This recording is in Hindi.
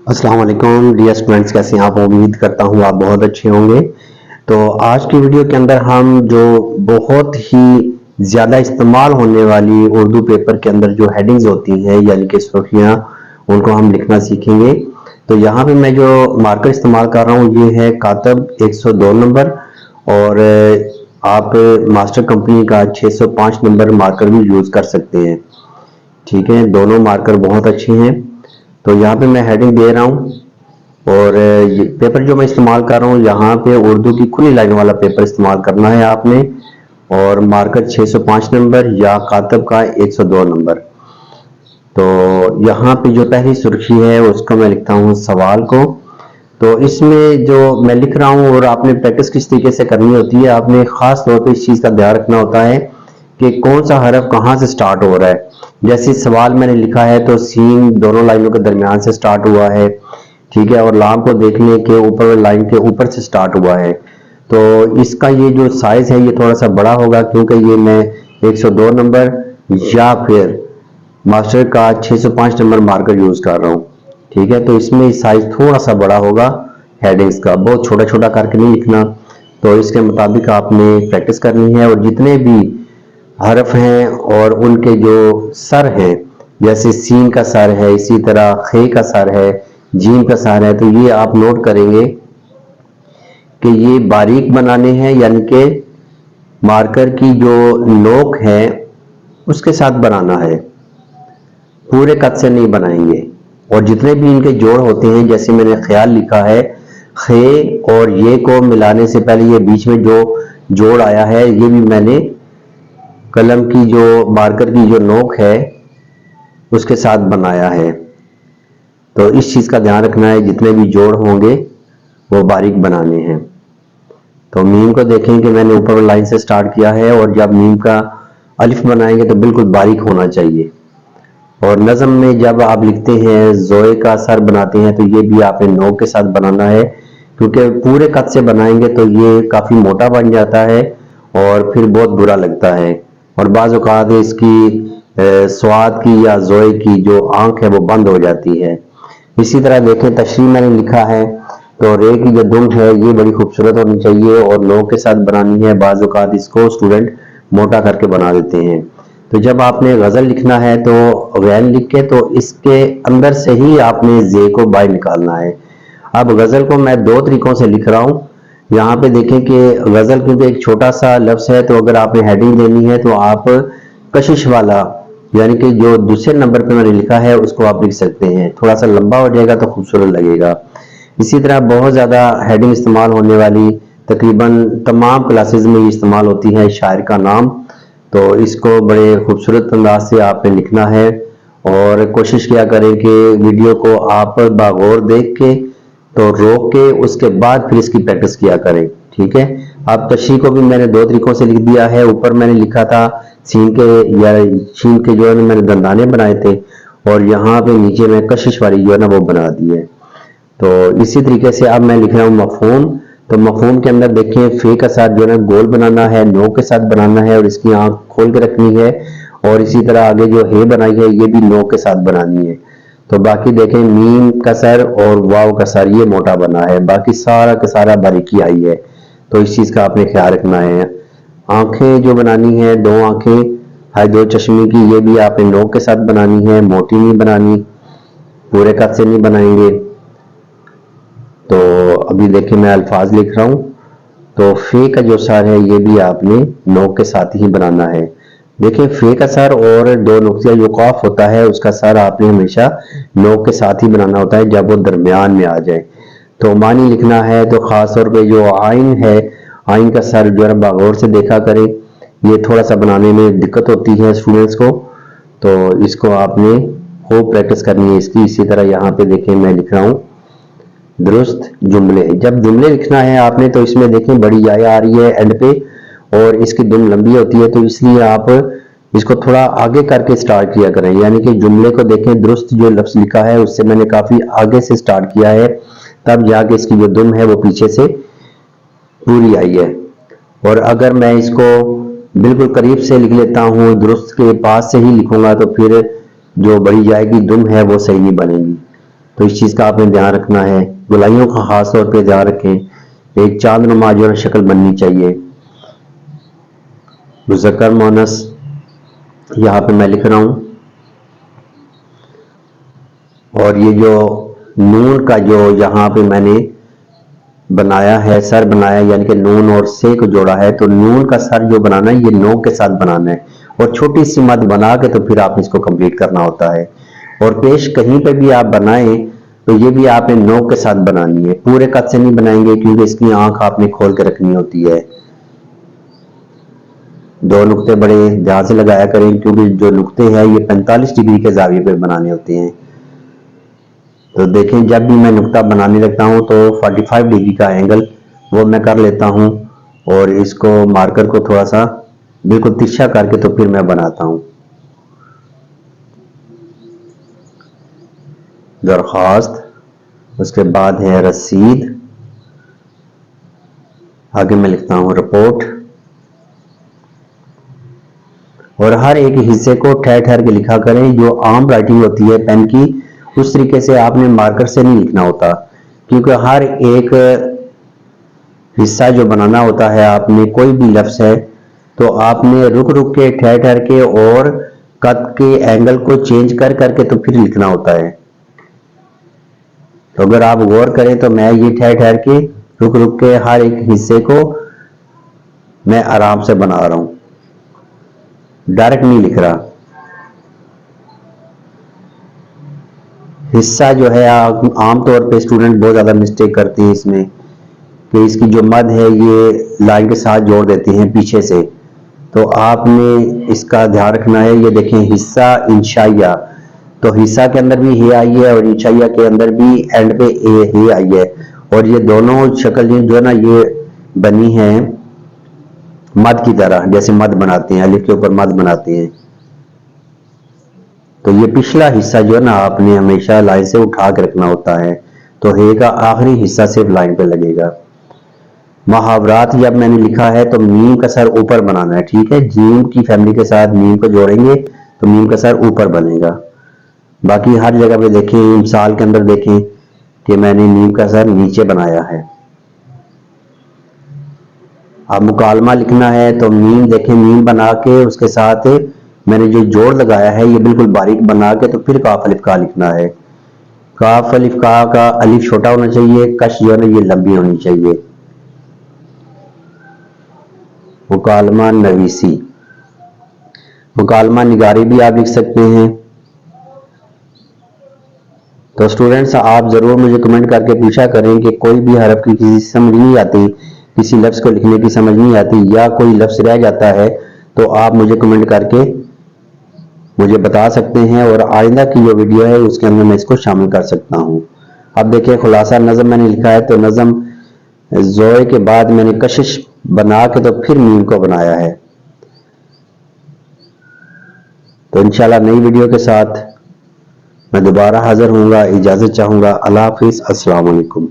अस्सलाम वालेकुम डियर स्टूडेंट्स, कैसे हैं आप? उम्मीद करता हूँ आप बहुत अच्छे होंगे। तो आज की वीडियो के अंदर हम जो बहुत ही ज़्यादा इस्तेमाल होने वाली उर्दू पेपर के अंदर जो हेडिंग्स होती हैं यानी कि सुर्खियाँ, उनको हम लिखना सीखेंगे। तो यहाँ पे मैं जो मार्कर इस्तेमाल कर रहा हूँ ये है कातब 102 नंबर, और आप मास्टर कंपनी का 605 नंबर मार्कर भी यूज़ कर सकते हैं। ठीक है, दोनों मार्कर बहुत अच्छे हैं। तो यहाँ पे मैं हेडिंग दे रहा हूँ, और ये पेपर जो मैं इस्तेमाल कर रहा हूँ यहाँ पे उर्दू की खुली लाइन वाला पेपर इस्तेमाल करना है आपने, और मार्कर 605 नंबर या कातब का 102 नंबर। तो यहाँ पे जो पहली सुर्खी है उसको मैं लिखता हूँ सवाल को। तो इसमें जो मैं लिख रहा हूँ और आपने प्रैक्टिस किस तरीके से करनी होती है, आपने खास तौर पे इस चीज़ का ध्यान रखना होता है कि कौन सा हरफ कहाँ से स्टार्ट हो रहा है। जैसे सवाल मैंने लिखा है तो सीन दोनों लाइनों के दरमियान से स्टार्ट हुआ है, ठीक है, और लाम को देख लें कि ऊपर लाइन के ऊपर से स्टार्ट हुआ है। तो इसका ये जो साइज है ये थोड़ा सा बड़ा होगा, क्योंकि ये मैं 102 नंबर या फिर मास्टर का 605 नंबर मार्कर यूज कर रहा हूँ। ठीक है, तो इसमें साइज थोड़ा सा बड़ा होगा हेडिंग्स का, बहुत छोटा छोटा करके नहीं लिखना। तो इसके मुताबिक आपने प्रैक्टिस करनी है, और जितने भी हरफ हैं और उनके जो सर हैं, जैसे सीन का सर है, इसी तरह खे का सर है, जीम का सर है, तो ये आप नोट करेंगे कि ये बारीक बनाने हैं, यानी कि मार्कर की जो नोक है उसके साथ बनाना है, पूरे कद से नहीं बनाएंगे। और जितने भी इनके जोड़ होते हैं, जैसे मैंने ख्याल लिखा है, खे और ये को मिलाने से पहले ये बीच में जो जोड़ आया है ये भी मैंने कलम की जो मार्कर की जो नोक है उसके साथ बनाया है। तो इस चीज का ध्यान रखना है, जितने भी जोड़ होंगे वो बारीक बनाने हैं। तो मीम को देखें कि मैंने ऊपर लाइन से स्टार्ट किया है, और जब मीम का अलिफ बनाएंगे तो बिल्कुल बारीक होना चाहिए। और नज़म में जब आप लिखते हैं जोए का सर बनाते हैं तो ये भी आपने नोक के साथ बनाना है, क्योंकि पूरे कद से बनाएंगे तो ये काफ़ी मोटा बन जाता है और फिर बहुत बुरा लगता है, और बाज़ औक़ात इसकी स्वाद की या जोए की जो आंख है वो बंद हो जाती है। इसी तरह देखें तशरीह मैंने लिखा है, तो रे की जो दुम है ये बड़ी खूबसूरत होनी चाहिए और नोक के साथ बनानी है। बाज़ औक़ात इसको स्टूडेंट मोटा करके बना देते हैं। तो जब आपने गज़ल लिखना है तो गैन लिख के तो इसके अंदर से ही आपने जे को बाहर निकालना है। अब गज़ल को मैं दो तरीकों से लिख रहा हूँ। यहाँ पे देखें कि गज़ल क्योंकि एक छोटा सा लफ्ज़ है, तो अगर आपने हेडिंग देनी है तो आप कशिश वाला, यानी कि जो दूसरे नंबर पे मैंने लिखा है उसको आप लिख सकते हैं। थोड़ा सा लंबा हो जाएगा तो खूबसूरत लगेगा। इसी तरह बहुत ज़्यादा हेडिंग इस्तेमाल होने वाली, तकरीबन तमाम क्लासेस में ये इस्तेमाल होती है, शायर का नाम। तो इसको बड़े खूबसूरत अंदाज से आपने लिखना है, और कोशिश किया करें कि वीडियो को आप बागौर देख के तो रोक के उसके बाद फिर इसकी प्रैक्टिस किया करें। ठीक है, अब तशरीह को भी मैंने दो तरीकों से लिख दिया है। ऊपर मैंने लिखा था सीन के या शीन के जो है मैंने दंदाने बनाए थे, और यहाँ पे नीचे मैं कशिश वाली जो है ना वो बना दी है। तो इसी तरीके से अब मैं लिख रहा हूँ मफहूम। तो मफहूम के अंदर देखें फे का साथ जो है ना गोल बनाना है, नो के साथ बनाना है और इसकी आंख खोल के रखनी है, और इसी तरह आगे जो हे बनाई है ये भी नो के साथ बनानी है। तो बाकी देखें मीम का सर और वाव का सर ये मोटा बना है, बाकी सारा का सारा बारीकी आई है। तो इस चीज का आपने ख्याल रखना है। आंखें जो बनानी है, दो आंखें है दो चश्मे की, ये भी आपने नो के साथ बनानी है, मोटी नहीं बनानी, पूरे कद से नहीं बनाएंगे। तो अभी देखिए मैं अल्फाज लिख रहा हूँ। तो फे का जो सर है ये भी आपने नो के साथ ही बनाना है। देखिए फे का सर और दो नुक्तिया जो कॉफ होता है उसका सर आपने हमेशा नो के साथ ही बनाना होता है जब वो दरमियान में आ जाए। तो मानी लिखना है तो खास तौर पे जो आइन है, आइन का सर जो है बागौर से देखा करें, ये थोड़ा सा बनाने में दिक्कत होती है स्टूडेंट्स को, तो इसको आपने खूब प्रैक्टिस करनी है इसकी। इसी तरह यहाँ पे देखें मैं लिख रहा हूँ दुरुस्त जुमले। जब जुमले लिखना है आपने तो इसमें देखें बड़ी आय आ रही है एंड पे, और इसकी दुम लंबी होती है, तो इसलिए आप इसको थोड़ा आगे करके स्टार्ट किया करें। यानी कि जुमले को देखें, दुरुस्त जो लफ्ज लिखा है उससे मैंने काफी आगे से स्टार्ट किया है, तब जाके इसकी जो दुम है वो पीछे से पूरी आई है। और अगर मैं इसको बिल्कुल करीब से लिख लेता हूँ, दुरुस्त के पास से ही लिखूंगा, तो फिर जो बड़ी जाएगी दुम है वो सही नहीं बनेगी। तो इस चीज़ का आपने ध्यान रखना है। गोलाइयों का खास तौर पे ध्यान रखें। एक चांदनुमा जो है शक्ल बननी चाहिए। मुज़क्कर मोनस यहाँ पे मैं लिख रहा हूँ, और ये जो नून का जो यहाँ पे मैंने बनाया है, सर बनाया, यानी कि नून और से को जोड़ा है, तो नून का सर जो बनाना है ये नोक के साथ बनाना है, और छोटी सी मद बना के तो फिर आप इसको कंप्लीट करना होता है। और पेश कहीं पे भी आप बनाएं तो ये भी आपने नोक के साथ बनानी है, पूरे कद से नहीं बनाएंगे क्योंकि इसकी आंख आपने खोल के रखनी होती है। दो नुक्ते बड़े ध्यान से लगाया करें क्योंकि जो नुक्ते हैं ये 45 डिग्री के जाविये पे बनाने होते हैं। तो देखें, जब भी मैं नुक्ता बनाने लगता हूं तो 45 डिग्री का एंगल वो मैं कर लेता हूं, और इसको मार्कर को थोड़ा सा बिल्कुल तिरछा करके तो फिर मैं बनाता हूं। दरख्वास्त, उसके बाद है रसीद, आगे मैं लिखता हूं रिपोर्ट, और हर एक हिस्से को ठहर ठहर के लिखा करें। जो आम राइटिंग होती है पेन की, उस तरीके से आपने मार्कर से नहीं लिखना होता, क्योंकि हर एक हिस्सा जो बनाना होता है, आपने कोई भी लफ्ज है तो आपने रुक रुक के ठहर ठहर के और कद के एंगल को चेंज कर करके तो फिर लिखना होता है। तो अगर आप गौर करें तो मैं ये ठहर ठहर के रुक रुक के हर एक हिस्से को मैं आराम से बना रहा हूं, डायरेक्ट नहीं लिख रहा। हिस्सा जो है आमतौर पे स्टूडेंट बहुत ज़्यादा मिस्टेक करते हैं इसमें, कि इसकी जो मद है ये लाइन के साथ जोड़ देते हैं पीछे से। तो आपने इसका ध्यान रखना है। ये देखें, हिस्सा इंशाइया, तो हिस्सा के अंदर भी हे आई है और इंशाइया के अंदर भी एंड पे हे आई है, और ये दोनों शक्ल जो है ना ये बनी है मद की तरह, जैसे मद बनाते हैं, अलिफ के ऊपर मद बनाते हैं। तो ये पिछला हिस्सा जो है ना आपने हमेशा लाइन से उठा के रखना होता है। तो हे का आखिरी हिस्सा सिर्फ लाइन पे लगेगा। मुहावरात जब मैंने लिखा है तो मीम का सर ऊपर बनाना है, ठीक है। जीम की फैमिली के साथ मीम को जोड़ेंगे तो मीम का सर ऊपर बनेगा। बाकी हर जगह पे देखें, मिसाल के अंदर देखें कि मैंने मीम का सर नीचे बनाया है। अब मुकालमा लिखना है तो मीम देखें, मीम बना के उसके साथ मैंने जो जोड़ लगाया है ये बिल्कुल बारीक बना के तो फिर काफ अलिफ का लिखना है। काफ अलिफ का अलिफ छोटा होना चाहिए, कश जो है ना ये लंबी होनी चाहिए। मुकालमा नवीसी, मुकालमा निगारी भी आप लिख सकते हैं। तो स्टूडेंट्स, आप जरूर मुझे कमेंट करके पूछा करें कि कोई भी हरफ की किसी समझ नहीं आती, किसी लफ्ज को लिखने की समझ नहीं आती, या कोई लफ्ज रह जाता है तो आप मुझे कमेंट करके मुझे बता सकते हैं, और आइंदा की जो वीडियो है उसके अंदर मैं इसको शामिल कर सकता हूं। अब देखिए, खुलासा नज़म मैंने लिखा है, तो नज़म जोए के बाद मैंने कशिश बना के तो फिर मीम को बनाया है। तो इंशाल्लाह नई वीडियो के साथ मैं दोबारा हाजिर होऊंगा। इजाजत चाहूंगा। अल्लाह हाफिज, अस्सलाम वालेकुम।